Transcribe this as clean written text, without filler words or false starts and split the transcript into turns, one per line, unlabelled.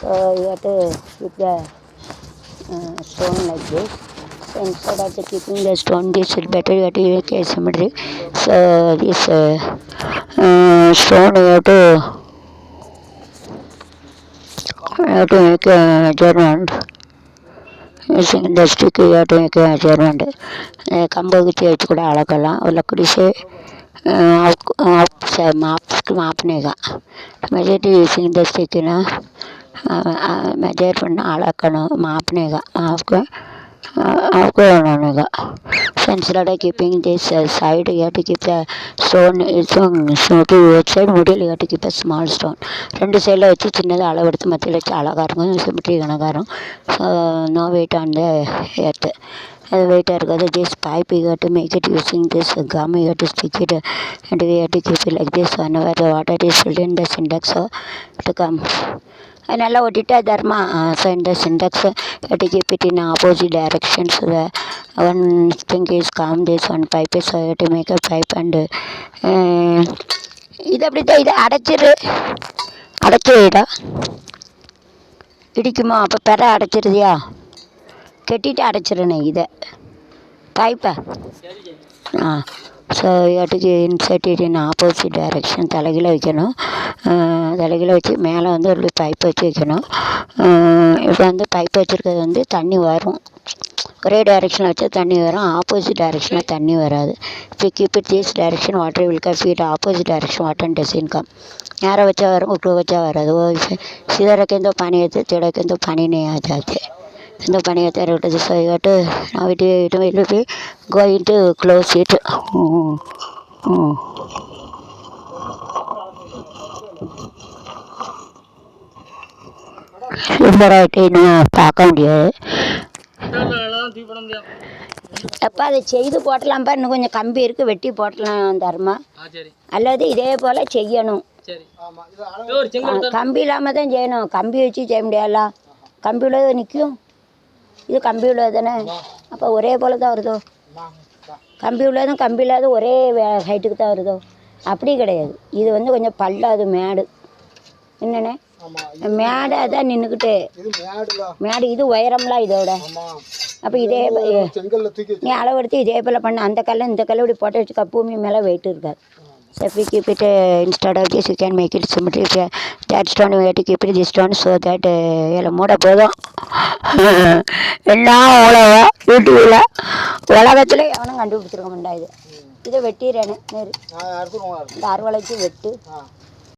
So you have to keep the stone like this. So instead of keeping the stone, this is better. You have to make a symmetry. So this stone you have to make a measurement. Using the stick you have to make a measurement. கம்பை குச்சி வச்சு கூட அளக்கலாம் और लकड़ी से मापने का मेजर यूजिंग द स्टिक ना मेजर பண்ண அளக்கணும் मापने का आपको बनाने का. So instead of keeping this side, you have to keep the stone to outside, middle you have to keep a small stone. ரெண்டு சைடில் வச்சு சின்னதாக அளவெடுத்து மத்தியில் வச்சு அழகாக இருக்கும், சிமெட்ரி கணக்காக இருக்கும். So no weight on the earth. அது வெயிட்டாக இருக்காது. This pipe you have to make it using this gum, you have to stick it and you have to keep it like this. Whenever the water is filled in the syntax, so to come. நல்லா ஒட்டிட்டா தர்மா. So இந்த Sintex to keep it in opposite direction. So the one thing is calm, this one pipe is, so you have to make a pipe and இது அப்படி தான். இதை அடைச்சி வைடா இடிக்குமா? அப்போ பெற அடைச்சிருதியா? கெட்டிட்டு அடைச்சிருண்ணே இதை பைப்பை. So you insert it in opposite direction. தலைகீழ வைக்கணும். தலைகீழ வச்சு மேலே ஒரு பைப் வச்சு வைக்கணும். இப்போ பைப் வச்சுருக்கிறது தண்ணி வரும். ஒரே டைரெக்ஷனில் வச்சா தண்ணி வரும், ஆப்போசிட் டைரெக்ஷனில் தண்ணி வராது. இப்போ keep it this direction water will come. Feed opposite direction water doesn't come. நேராக வச்சா வரும், உப்பு வச்சா வராது. सीधा रखें तो पानी आते, टेढ़ा रखें तो पानी नहीं आ जाते. तो पानी आता है. So you have to now it will be going to close it. சூப்பராகிட்டு இன்னும் பார்க்க முடியாது. அப்போ அதை செய்து போட்டலாம்ப்பா. இன்னும் கொஞ்சம் கம்பி இருக்குது, வெட்டி போட்டலாம் தர்மா. அல்லது இதே போல் செய்யணும். கம்பி இல்லாமல் தான் செய்யணும். கம்பி வச்சு செய்ய முடியாதா? கம்பி உள்ளது நிற்கும், இது கம்பி உள்ளது தானே. அப்போ ஒரே போல் தான் வருதோ? கம்பி உள்ளதும் கம்பி இல்லாத ஒரே ஹைட்டுக்கு தான் வருதோ? அப்படி கிடையாது. இது கொஞ்சம் பல்லாது மேடு. என்னண்ணே மேடு அதான் நின்றுக்கிட்டு மேடு. இது உயரம்லாம் இதோட. அப்போ இதே நீ அளவெடுத்து இதே போல் பண்ண. அந்த கல்லை இந்த கல்லை இப்படி போட்டு வச்சுக்க, பூமி மேலே வெயிட் இருக்காது. So if we keep it instead of this, you can make it symmetry. That stone we have to keep it this stone so that எல்லாம் மூட போதும். எல்லாம் உலக யூடியூபில் உலகத்தில் எவனும் கண்டுபிடிச்சிருக்க மாட்டா. இதை வெட்டிடுறேன்னு இந்த அறுவலைக்கு வெட்டு.